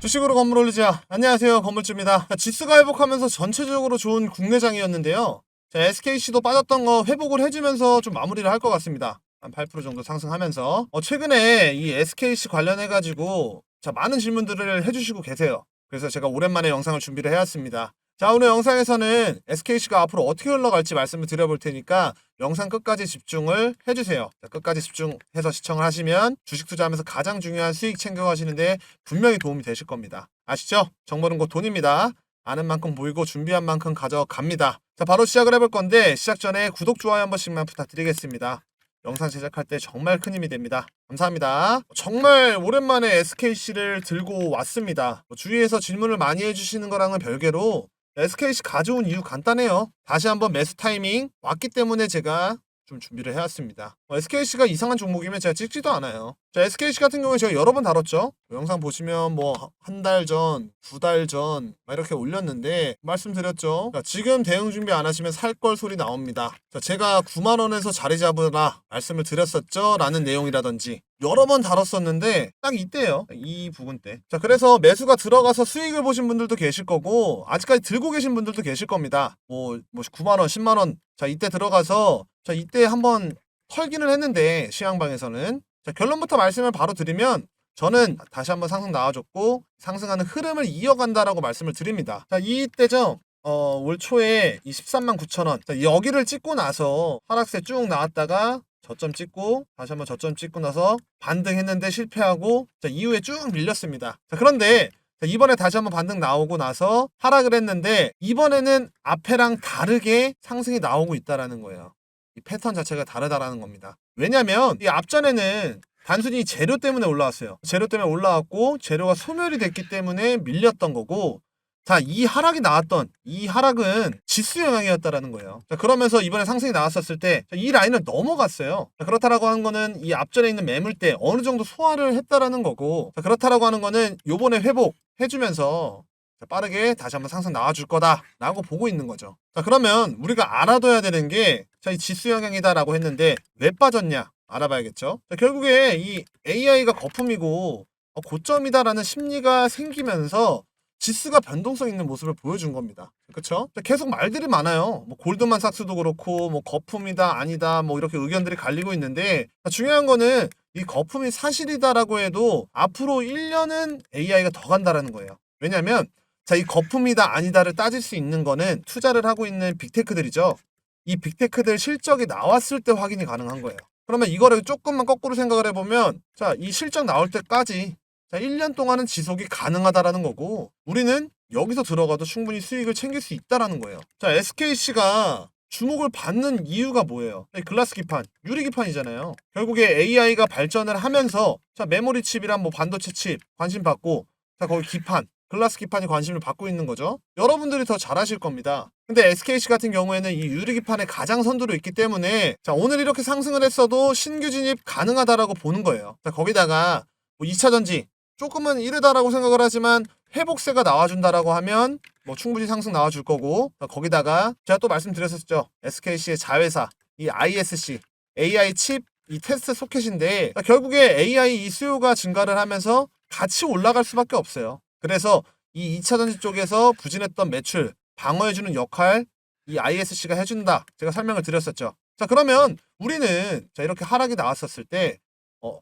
주식으로 건물 올리자. 안녕하세요, 건물주입니다. 지수가 회복하면서 전체적으로 좋은 국내장이었는데요. SKC도 빠졌던 거 회복을 해주면서 좀 마무리를 할 것 같습니다. 한 8% 정도 상승하면서 최근에 이 SKC 관련해가지고 많은 질문들을 해주시고 계세요. 그래서 제가 오랜만에 영상을 준비를 해왔습니다. 자, 오늘 영상에서는 SKC가 앞으로 어떻게 흘러갈지 말씀을 드려볼 테니까 영상 끝까지 집중을 해주세요. 자, 끝까지 집중해서 시청을 하시면 주식 투자하면서 가장 중요한 수익 챙겨가시는데 분명히 도움이 되실 겁니다. 아시죠? 정보는 곧 돈입니다. 아는 만큼 보이고 준비한 만큼 가져갑니다. 자, 바로 시작을 해볼 건데 시작 전에 구독, 좋아요 한 번씩만 부탁드리겠습니다. 영상 제작할 때 정말 큰 힘이 됩니다. 감사합니다. 정말 오랜만에 SKC를 들고 왔습니다. 주위에서 질문을 많이 해주시는 거랑은 별개로 SKC 가져온 이유 간단해요. 다시 한번 매수 타이밍 왔기 때문에 제가 좀 준비를 해왔습니다. SKC가 이상한 종목이면 제가 찍지도 않아요. 자, SKC 같은 경우에 제가 여러 번 다뤘죠. 영상 보시면 뭐 한 달 전, 두 달 전 이렇게 올렸는데 말씀드렸죠. 자, 지금 대응 준비 안 하시면 살 걸 소리 나옵니다. 자, 제가 9만 원에서 자리 잡으라 말씀을 드렸었죠. 라는 내용이라든지 여러 번 다뤘었는데 딱 이때요. 이 부분 때. 자, 그래서 매수가 들어가서 수익을 보신 분들도 계실 거고 아직까지 들고 계신 분들도 계실 겁니다. 뭐 9만 원, 10만 원. 자, 이때 들어가서 자, 이때 한번 털기는 했는데 시황방에서는 자, 결론부터 말씀을 바로 드리면 저는 다시 한번 상승 나와줬고 상승하는 흐름을 이어간다라고 말씀을 드립니다. 자, 이때죠. 올 초에 이 13만 9천 원. 자, 여기를 찍고 나서 하락세 쭉 나왔다가 저점 찍고 다시 한번 저점 찍고 나서 반등했는데 실패하고 자, 이후에 쭉 밀렸습니다. 자, 그런데 이번에 다시 한번 반등 나오고 나서 하락을 했는데 이번에는 앞에랑 다르게 상승이 나오고 있다라는 거예요. 이 패턴 자체가 다르다라는 겁니다. 왜냐면 이 앞전에는 단순히 재료 때문에 올라왔어요. 재료 때문에 올라왔고 재료가 소멸이 됐기 때문에 밀렸던 거고 자, 이 하락이 나왔던 이 하락은 지수 영향이었다라는 거예요. 자, 그러면서 이번에 상승이 나왔었을 때 이 라인을 넘어갔어요. 자, 그렇다라고 하는 거는 이 앞전에 있는 매물대 어느 정도 소화를 했다라는 거고 자, 그렇다라고 하는 거는 요번에 회복해주면서 빠르게 다시 한번 상승 나와줄 거다라고 보고 있는 거죠. 자, 그러면 우리가 알아둬야 되는 게 자, 이 지수 영향이다라고 했는데 왜 빠졌냐 알아봐야겠죠. 자, 결국에 이 AI가 거품이고 고점이다라는 심리가 생기면서 지수가 변동성 있는 모습을 보여준 겁니다. 그렇죠? 계속 말들이 많아요. 뭐 골드만삭스도 그렇고 뭐 거품이다 아니다 뭐 이렇게 의견들이 갈리고 있는데 중요한 거는 이 거품이 사실이다라고 해도 앞으로 1년은 AI가 더 간다라는 거예요. 왜냐면 자, 이 거품이다 아니다를 따질 수 있는 거는 투자를 하고 있는 빅테크들이죠. 이 빅테크들 실적이 나왔을 때 확인이 가능한 거예요. 그러면 이거를 조금만 거꾸로 생각을 해보면 자, 이 실적 나올 때까지 자, 1년 동안은 지속이 가능하다라는 거고 우리는 여기서 들어가도 충분히 수익을 챙길 수 있다라는 거예요. 자, SKC가 주목을 받는 이유가 뭐예요? 글라스 기판, 유리 기판이잖아요. 결국에 AI가 발전을 하면서 자, 메모리 칩이랑 뭐 반도체 칩 관심 받고 자, 거기 기판, 글라스 기판이 관심을 받고 있는 거죠. 여러분들이 더 잘하실 겁니다. 근데 SKC 같은 경우에는 이 유리 기판의 가장 선두로 있기 때문에 자, 오늘 이렇게 상승을 했어도 신규 진입 가능하다라고 보는 거예요. 자, 거기다가 뭐 2차 전지 조금은 이르다라고 생각을 하지만 회복세가 나와준다라고 하면 뭐 충분히 상승 나와줄 거고 거기다가 제가 또 말씀드렸었죠. SKC의 자회사 이 ISC AI 칩 이 테스트 소켓인데 결국에 AI 이 수요가 증가를 하면서 같이 올라갈 수밖에 없어요. 그래서 이 2차 전지 쪽에서 부진했던 매출 방어해주는 역할 이 ISC가 해준다. 제가 설명을 드렸었죠. 자, 그러면 우리는 자, 이렇게 하락이 나왔었을 때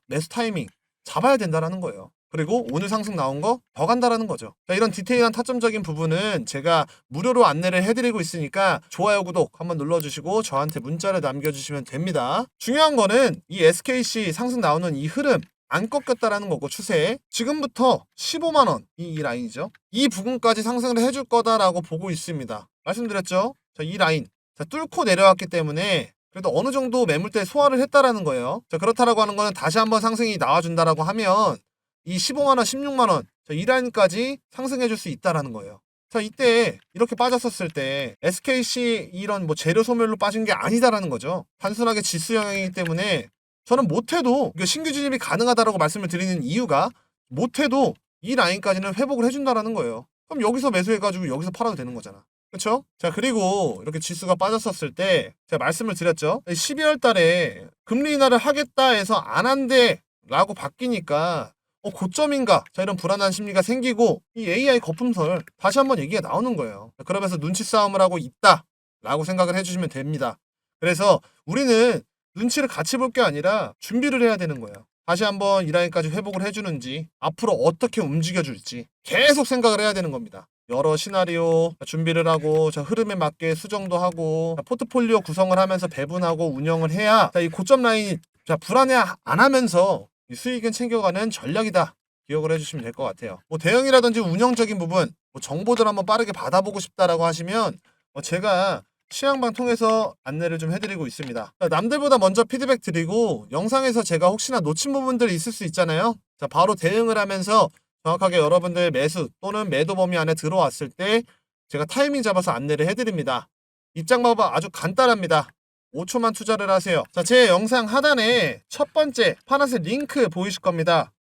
매수 타이밍 잡아야 된다라는 거예요. 그리고 오늘 상승 나온 거 더 간다라는 거죠. 자, 이런 디테일한 타점적인 부분은 제가 무료로 안내를 해드리고 있으니까 좋아요, 구독 한번 눌러주시고 저한테 문자를 남겨주시면 됩니다. 중요한 거는 이 SKC 상승 나오는 이 흐름 안 꺾였다라는 거고 추세 지금부터 15만 원 이 라인이죠. 이 부분까지 상승을 해줄 거다라고 보고 있습니다. 말씀드렸죠. 자, 이 라인 자, 뚫고 내려왔기 때문에 그래도 어느 정도 매물대 소화를 했다라는 거예요. 자, 그렇다라고 하는 거는 다시 한번 상승이 나와준다라고 하면 이 15만 원, 16만 원, 자, 이 라인까지 상승해 줄 수 있다라는 거예요. 자, 이때 이렇게 빠졌었을 때 SKC 이런 뭐 재료 소멸로 빠진 게 아니다라는 거죠. 단순하게 지수 영향이기 때문에 저는 못해도 신규 진입이 가능하다라고 말씀을 드리는 이유가 못해도 이 라인까지는 회복을 해준다라는 거예요. 그럼 여기서 매수해가지고 여기서 팔아도 되는 거잖아. 그렇죠? 자, 그리고 이렇게 지수가 빠졌었을 때 제가 말씀을 드렸죠. 12월 달에 금리 인하를 하겠다 해서 안 한대 라고 바뀌니까 고점인가? 자, 이런 불안한 심리가 생기고 이 AI 거품설 다시 한번 얘기가 나오는 거예요. 그러면서 눈치 싸움을 하고 있다 라고 생각을 해주시면 됩니다. 그래서 우리는 눈치를 같이 볼 게 아니라 준비를 해야 되는 거예요. 다시 한번 이 라인까지 회복을 해주는지 앞으로 어떻게 움직여줄지 계속 생각을 해야 되는 겁니다. 여러 시나리오 준비를 하고 흐름에 맞게 수정도 하고 포트폴리오 구성을 하면서 배분하고 운영을 해야 이 고점 라인이 불안해 안 하면서 이 수익은 챙겨가는 전략이다. 기억을 해주시면 될 것 같아요. 대응이라든지 운영적인 부분 정보들 한번 빠르게 받아보고 싶다라고 하시면 제가 취향방 통해서 안내를 좀 해드리고 있습니다. 남들보다 먼저 피드백 드리고 영상에서 제가 혹시나 놓친 부분들이 있을 수 있잖아요. 바로 대응을 하면서 정확하게 여러분들 매수 또는 매도 범위 안에 들어왔을 때 제가 타이밍 잡아서 안내를 해드립니다. 입장 방법 아주 간단합니다. 5초만 투자를 하세요. 제 영상 하단에 첫 번째 파란색 링크 보이실 겁니다.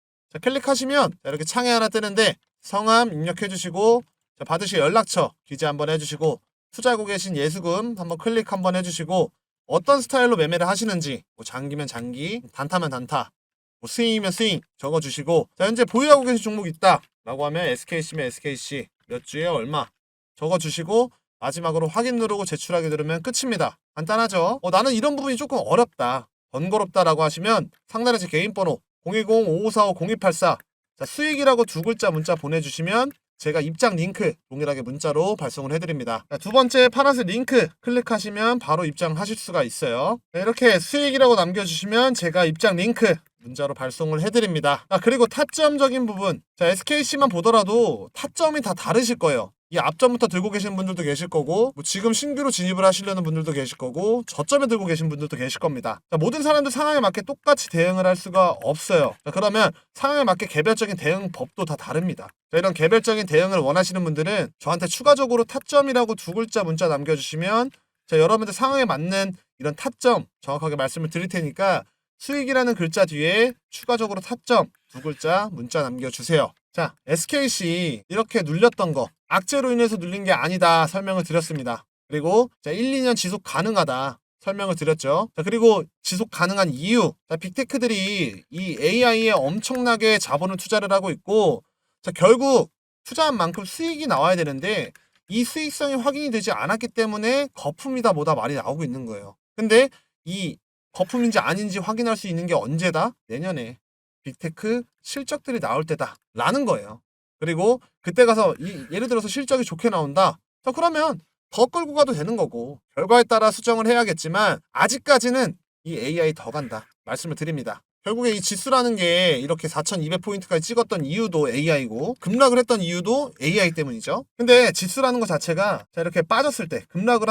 클릭하시면 이렇게 창이 하나 뜨는데 성함 입력해 주시고 받으실 연락처 기재 한번 해주시고 투자하고 계신 예수금 한번 클릭 한번 해주시고 어떤 스타일로 매매를 하시는지 장기면 장기, 단타면 단타, 스윙이면 스윙 적어주시고 현재 보유하고 계신 종목 있다 라고 하면 SKC면 SKC 몇 주에 얼마 적어주시고 마지막으로 확인 누르고 제출하기 누르면 끝입니다. 간단하죠? 나는 이런 부분이 조금 어렵다, 번거롭다라고 하시면 상단에 제 개인 번호 010-5545-0284 수익이라고 두 글자 문자 보내주시면 제가 입장 링크 동일하게 문자로 발송을 해드립니다. 두 번째 파란색 링크 클릭하시면 바로 입장하실 수가 있어요. 이렇게 수익이라고 남겨주시면 제가 입장 링크 문자로 발송을 해드립니다. 그리고 타점적인 부분, SKC만 보더라도 타점이 다 다르실 거예요. 이 앞점부터 들고 계신 분들도 계실 거고 지금 신규로 진입을 하시려는 분들도 계실 거고 저점에 들고 계신 분들도 계실 겁니다. 모든 사람들 상황에 맞게 똑같이 대응을 할 수가 없어요. 그러면 상황에 맞게 개별적인 대응 법도 다 다릅니다. 이런 개별적인 대응을 원하시는 분들은 저한테 추가적으로 타점이라고 두 글자 문자 남겨주시면 여러분들 상황에 맞는 이런 타점 정확하게 말씀을 드릴 테니까 수익이라는 글자 뒤에 추가적으로 타점 두 글자 문자 남겨주세요. SKC 이렇게 눌렸던 거 악재로 인해서 눌린 게 아니다 설명을 드렸습니다. 그리고 1, 2년 지속 가능하다 설명을 드렸죠. 그리고 지속 가능한 이유, 빅테크들이 이 AI에 엄청나게 자본을 투자를 하고 있고 결국 투자한 만큼 수익이 나와야 되는데 이 수익성이 확인이 되지 않았기 때문에 거품이다 뭐다 말이 나오고 있는 거예요. 근데 이 거품인지 아닌지 확인할 수 있는 게 언제다? 내년에 빅테크 실적들이 나올 때다 라는 거예요. 그리고 그때 가서 예를 들어서 실적이 좋게 나온다. 그러면 더 끌고 가도 되는 거고 결과에 따라 수정을 해야겠지만 아직까지는 이 AI 더 간다 말씀을 드립니다. 결국에 이 지수라는 게 이렇게 4200포인트까지 찍었던 이유도 AI고 급락을 했던 이유도 AI 때문이죠. 근데 지수라는 것 자체가 이렇게 빠졌을 때 급락을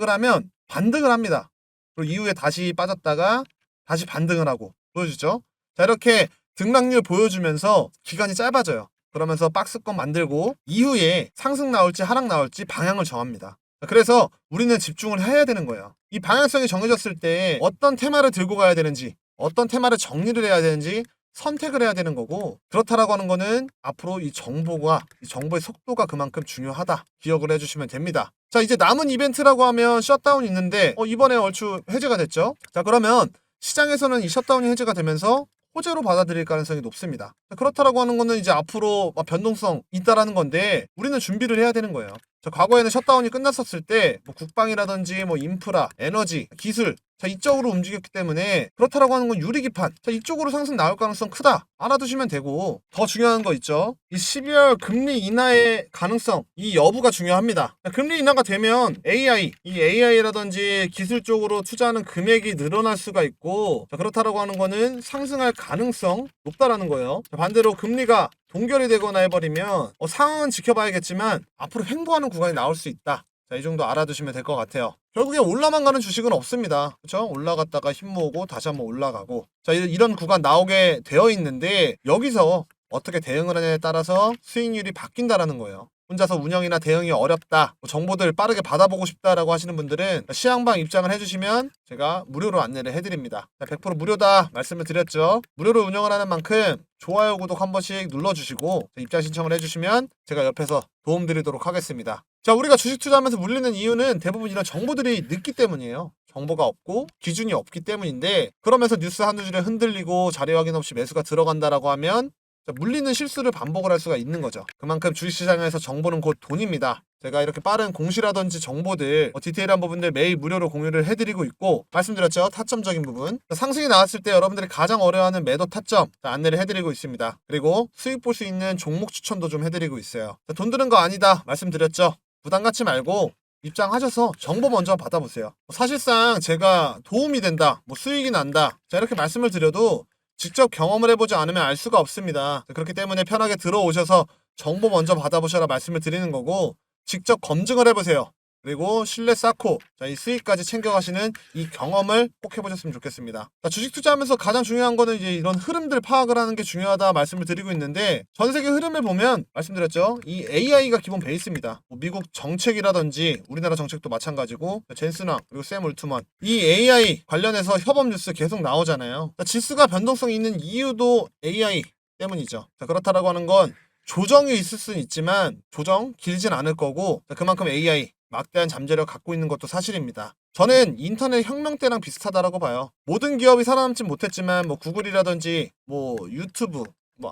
하면 반등을 합니다. 그리고 이후에 다시 빠졌다가 다시 반등을 하고 보여주죠. 이렇게 등락률 보여주면서 기간이 짧아져요. 그러면서 박스권 만들고 이후에 상승 나올지 하락 나올지 방향을 정합니다. 그래서 우리는 집중을 해야 되는 거예요. 이 방향성이 정해졌을 때 어떤 테마를 들고 가야 되는지 어떤 테마를 정리를 해야 되는지 선택을 해야 되는 거고 그렇다라고 하는 거는 앞으로 이 정보가 이 정보의 속도가 그만큼 중요하다 기억을 해주시면 됩니다. 이제 남은 이벤트라고 하면 셧다운 있는데 이번에 얼추 해제가 됐죠. 그러면 시장에서는 이 셧다운이 해제가 되면서 호재로 받아들일 가능성이 높습니다. 그렇다라고 하는 거는 이제 앞으로 변동성 있다라는 건데 우리는 준비를 해야 되는 거예요. 과거에는 셧다운이 끝났었을 때 국방이라든지 인프라, 에너지, 기술 이쪽으로 움직였기 때문에 그렇다라고 하는 건 유리기판 이쪽으로 상승 나올 가능성 크다 알아두시면 되고 더 중요한 거 있죠. 이 12월 금리 인하의 가능성 이 여부가 중요합니다. 금리 인하가 되면 이 AI라든지 기술 쪽으로 투자하는 금액이 늘어날 수가 있고 그렇다라고 하는 거는 상승할 가능성 높다라는 거예요. 반대로 금리가 동결이 되거나 해버리면 상황은 지켜봐야겠지만 앞으로 횡보하는 구간이 나올 수 있다. 이 정도 알아두시면 될 것 같아요. 결국에 올라만 가는 주식은 없습니다. 그렇죠? 올라갔다가 힘 모으고 다시 한번 올라가고 이런 구간 나오게 되어 있는데 여기서 어떻게 대응을 하냐에 따라서 수익률이 바뀐다라는 거예요. 혼자서 운영이나 대응이 어렵다, 뭐 정보들 빠르게 받아보고 싶다라고 하시는 분들은 시향방 입장을 해주시면 제가 무료로 안내를 해드립니다. 100% 무료다 말씀을 드렸죠. 무료로 운영을 하는 만큼 좋아요, 구독 한 번씩 눌러주시고 입장 신청을 해주시면 제가 옆에서 도움드리도록 하겠습니다. 자, 우리가 주식 투자하면서 물리는 이유는 대부분 이런 정보들이 늦기 때문이에요. 정보가 없고 기준이 없기 때문인데, 그러면서 뉴스 한두 줄에 흔들리고 자료 확인 없이 매수가 들어간다라고 하면 물리는 실수를 반복을 할 수가 있는 거죠. 그만큼 주식시장에서 정보는 곧 돈입니다. 제가 이렇게 빠른 공시라든지 정보들, 디테일한 부분들 매일 무료로 공유를 해드리고 있고, 말씀드렸죠, 타점적인 부분, 상승이 나왔을 때 여러분들이 가장 어려워하는 매도 타점 안내를 해드리고 있습니다. 그리고 수익 볼 수 있는 종목 추천도 좀 해드리고 있어요. 돈 드는 거 아니다 말씀드렸죠. 부담 갖지 말고 입장하셔서 정보 먼저 받아보세요. 사실상 제가 도움이 된다, 수익이 난다, 자, 이렇게 말씀을 드려도 직접 경험을 해보지 않으면 알 수가 없습니다. 그렇기 때문에 편하게 들어오셔서 정보 먼저 받아보셔라 말씀을 드리는 거고, 직접 검증을 해보세요. 그리고 신뢰 쌓고 이 수익까지 챙겨가시는 이 경험을 꼭 해보셨으면 좋겠습니다. 주식 투자하면서 가장 중요한 거는 이제 이런 흐름들 파악을 하는 게 중요하다 말씀을 드리고 있는데, 전 세계 흐름을 보면 말씀드렸죠, 이 AI가 기본 베이스입니다. 미국 정책이라든지 우리나라 정책도 마찬가지고, 젠슨왕 그리고 샘 울트먼, 이 AI 관련해서 협업 뉴스 계속 나오잖아요. 지수가 변동성이 있는 이유도 AI 때문이죠. 그렇다라고 하는 건 조정이 있을 수는 있지만 조정 길진 않을 거고, 그만큼 AI 막대한 잠재력 갖고 있는 것도 사실입니다. 저는 인터넷 혁명 때랑 비슷하다라고 봐요. 모든 기업이 살아남진 못했지만 구글이라든지 유튜브,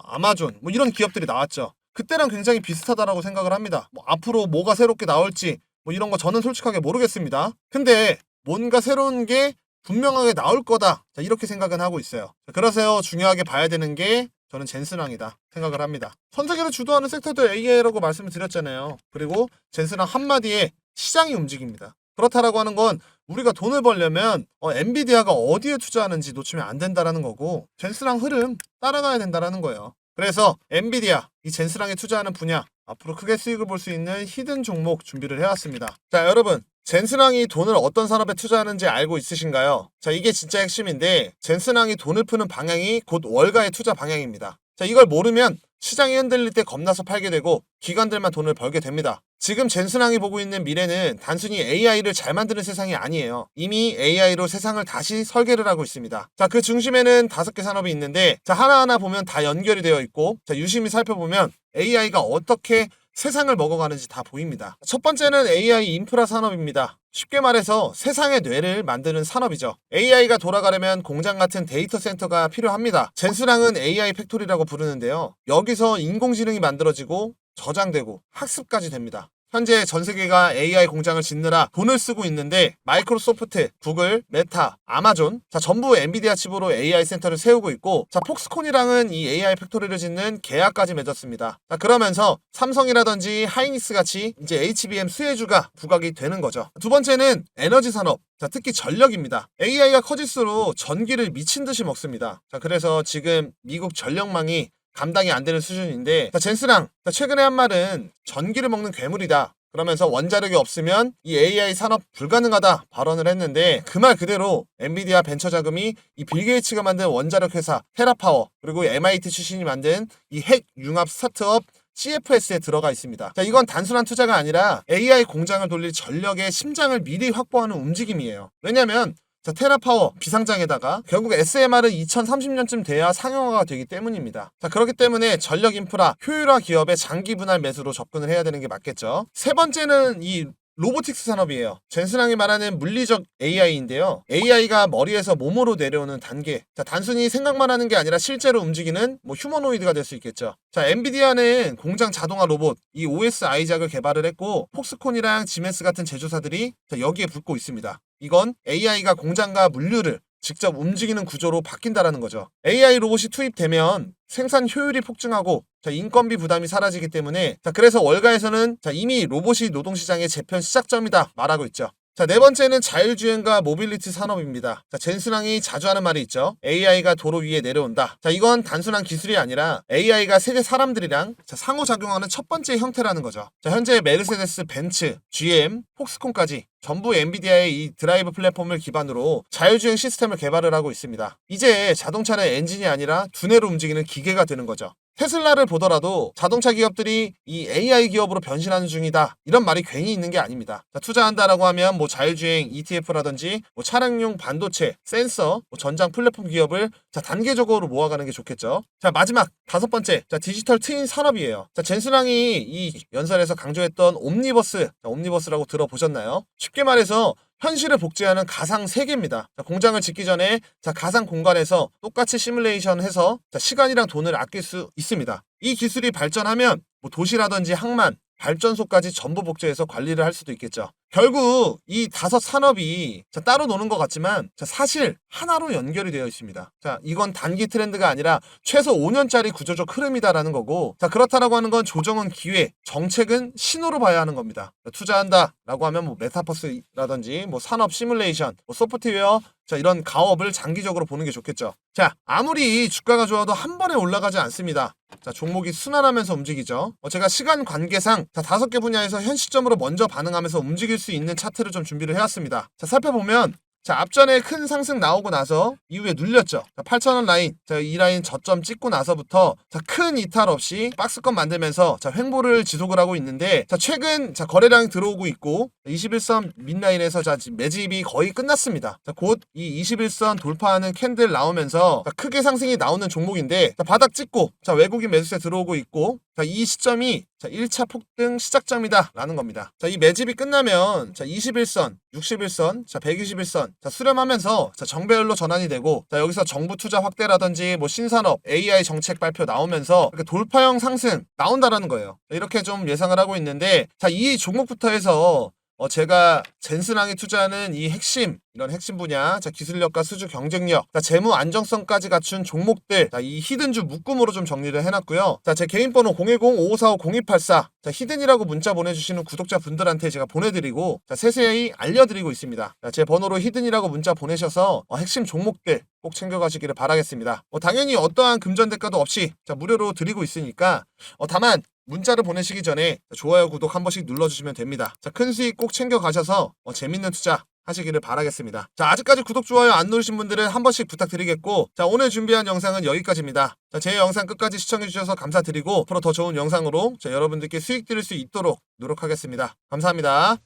아마존 이런 기업들이 나왔죠. 그때랑 굉장히 비슷하다라고 생각을 합니다. 앞으로 뭐가 새롭게 나올지 이런 거 저는 솔직하게 모르겠습니다. 근데 뭔가 새로운 게 분명하게 나올 거다, 이렇게 생각은 하고 있어요. 그래서 중요하게 봐야 되는 게 저는 젠슨왕이다 생각을 합니다. 전 세계를 주도하는 섹터도 AI라고 말씀을 드렸잖아요. 그리고 젠슨왕 한마디에 시장이 움직입니다. 그렇다라고 하는 건 우리가 돈을 벌려면 엔비디아가 어디에 투자하는지 놓치면 안 된다라는 거고, 젠슨왕 흐름 따라가야 된다라는 거예요. 그래서 엔비디아, 이 젠슨왕에 투자하는 분야, 앞으로 크게 수익을 볼 수 있는 히든 종목 준비를 해왔습니다. 자, 여러분, 젠슨왕이 돈을 어떤 산업에 투자하는지 알고 있으신가요? 자, 이게 진짜 핵심인데, 젠슨왕이 돈을 푸는 방향이 곧 월가의 투자 방향입니다. 자, 이걸 모르면 시장이 흔들릴 때 겁나서 팔게 되고 기관들만 돈을 벌게 됩니다. 지금 젠슨왕이 보고 있는 미래는 단순히 AI를 잘 만드는 세상이 아니에요. 이미 AI로 세상을 다시 설계를 하고 있습니다. 자, 그 중심에는 5개 산업이 있는데, 자, 하나하나 보면 다 연결이 되어 있고, 자, 유심히 살펴보면 AI가 어떻게 세상을 먹어가는지 다 보입니다. 첫 번째는 AI 인프라 산업입니다. 쉽게 말해서 세상의 뇌를 만드는 산업이죠. AI가 돌아가려면 공장 같은 데이터 센터가 필요합니다. 젠슨왕은 AI 팩토리라고 부르는데요. 여기서 인공지능이 만들어지고 저장되고 학습까지 됩니다. 현재 전 세계가 AI 공장을 짓느라 돈을 쓰고 있는데, 마이크로소프트, 구글, 메타, 아마존, 자, 전부 엔비디아 칩으로 AI 센터를 세우고 있고, 자, 폭스콘이랑은 이 AI 팩토리를 짓는 계약까지 맺었습니다. 자, 그러면서 삼성이라든지 하이닉스 같이 이제 HBM 수혜주가 부각이 되는 거죠. 두 번째는 에너지 산업. 자, 특히 전력입니다. AI가 커질수록 전기를 미친 듯이 먹습니다. 자, 그래서 지금 미국 전력망이 감당이 안 되는 수준인데, 자, 젠슨왕 최근에 한 말은 전기를 먹는 괴물이다, 그러면서 원자력이 없으면 이 AI 산업 불가능하다 발언을 했는데, 그 말 그대로 엔비디아 벤처 자금이 이 빌 게이츠가 만든 원자력 회사 테라파워, 그리고 MIT 출신이 만든 이 핵 융합 스타트업 CFS에 들어가 있습니다. 자, 이건 단순한 투자가 아니라 AI 공장을 돌릴 전력의 심장을 미리 확보하는 움직임이에요. 왜냐면 자, 테라파워 비상장에다가 결국 SMR은 2030년쯤 돼야 상용화가 되기 때문입니다. 자, 그렇기 때문에 전력 인프라 효율화 기업의 장기 분할 매수로 접근을 해야 되는 게 맞겠죠. 세 번째는 이 로보틱스 산업이에요. 젠슨왕이 말하는 물리적 AI인데요. AI가 머리에서 몸으로 내려오는 단계. 자, 단순히 생각만 하는 게 아니라 실제로 움직이는 휴머노이드가 될 수 있겠죠. 자, 엔비디아는 공장 자동화 로봇 이 OS 아이작을 개발을 했고, 폭스콘이랑 지멘스 같은 제조사들이 여기에 붙고 있습니다. 이건 AI가 공장과 물류를 직접 움직이는 구조로 바뀐다라는 거죠. AI 로봇이 투입되면 생산 효율이 폭증하고 인건비 부담이 사라지기 때문에, 그래서 월가에서는 이미 로봇이 노동시장의 재편 시작점이다 말하고 있죠. 자, 네 번째는 자율주행과 모빌리티 산업입니다. 자, 젠슨왕이 자주 하는 말이 있죠. AI가 도로 위에 내려온다. 자, 이건 단순한 기술이 아니라 AI가 세계 사람들이랑 상호작용하는 첫 번째 형태라는 거죠. 자, 현재 메르세데스, 벤츠, GM, 폭스콘까지 전부 엔비디아의 이 드라이브 플랫폼을 기반으로 자율주행 시스템을 개발을 하고 있습니다. 이제 자동차는 엔진이 아니라 두뇌로 움직이는 기계가 되는 거죠. 테슬라를 보더라도 자동차 기업들이 이 AI 기업으로 변신하는 중이다. 이런 말이 괜히 있는 게 아닙니다. 자, 투자한다라고 하면 뭐 자율주행 ETF라든지 뭐 차량용 반도체, 센서, 뭐 전장 플랫폼 기업을 자, 단계적으로 모아가는 게 좋겠죠. 자, 마지막 5번째. 자, 디지털 트윈 산업이에요. 자, 젠스랑이 이 연설에서 강조했던 옴니버스. 자, 옴니버스라고 들어보셨나요? 쉽게 말해서 현실을 복제하는 가상 세계입니다. 자, 공장을 짓기 전에 자, 가상 공간에서 똑같이 시뮬레이션 해서 자, 시간이랑 돈을 아낄 수 있습니다. 이 기술이 발전하면 뭐 도시라든지 항만, 발전소까지 전부 복제해서 관리를 할 수도 있겠죠. 결국 이 5 산업이 자, 따로 노는 것 같지만 자, 사실 하나로 연결이 되어 있습니다. 자, 이건 단기 트렌드가 아니라 최소 5년짜리 구조적 흐름이다라는 거고, 자, 그렇다라고 하는 건 조정은 기회, 정책은 신호로 봐야 하는 겁니다. 자, 투자한다라고 하면 뭐 메타버스라든지 뭐 산업 시뮬레이션, 뭐 소프트웨어, 자, 이런 가업을 장기적으로 보는 게 좋겠죠. 자, 아무리 주가가 좋아도 한 번에 올라가지 않습니다. 자, 종목이 순환하면서 움직이죠. 제가 시간 관계상 자, 5개 분야에서 현 시점으로 먼저 반응하면서 움직일 수 있는 차트를 좀 준비를 해왔습니다. 자, 살펴보면 자, 앞전에 큰 상승 나오고 나서 이후에 눌렸죠. 자, 8,000원 라인. 자, 이 라인 저점 찍고 나서부터 자, 큰 이탈 없이 박스권 만들면서 자, 횡보를 지속을 하고 있는데 자, 최근 자, 거래량이 들어오고 있고 21선 밑라인에서 자, 지금 매집이 거의 끝났습니다. 자, 곧 이 21선 돌파하는 캔들 나오면서 자, 크게 상승이 나오는 종목인데 자, 바닥 찍고 자, 외국인 매수세 들어오고 있고 자, 이 시점이 자, 1차 폭등 시작점이다 라는 겁니다. 자, 이 매집이 끝나면 자, 21선, 61선, 자, 121선 자, 수렴하면서 자, 정배열로 전환이 되고 자, 여기서 정부 투자 확대라든지 뭐 신산업, AI 정책 발표 나오면서 이렇게 돌파형 상승 나온다라는 거예요. 자, 이렇게 좀 예상을 하고 있는데 자, 이 종목부터 해서 제가 젠스랑이 투자하는 이 핵심, 이런 핵심 분야, 자, 기술력과 수주 경쟁력, 자, 재무 안정성까지 갖춘 종목들, 자, 이 히든주 묶음으로 좀 정리를 해놨고요. 자, 제 개인 번호 010-5545-0284, 자, 히든이라고 문자 보내주시는 구독자 분들한테 제가 보내드리고, 자, 세세히 알려드리고 있습니다. 자, 제 번호로 히든이라고 문자 보내셔서 핵심 종목들 꼭 챙겨가시기를 바라겠습니다. 당연히 어떠한 금전 대가도 없이 자, 무료로 드리고 있으니까, 다만 문자를 보내시기 전에 좋아요, 구독 한 번씩 눌러주시면 됩니다. 자, 큰 수익 꼭 챙겨가셔서 재밌는 투자 하시기를 바라겠습니다. 자, 아직까지 구독, 좋아요 안 누르신 분들은 한 번씩 부탁드리겠고, 자, 오늘 준비한 영상은 여기까지입니다. 자, 제 영상 끝까지 시청해주셔서 감사드리고, 앞으로 더 좋은 영상으로 자, 여러분들께 수익 드릴 수 있도록 노력하겠습니다. 감사합니다.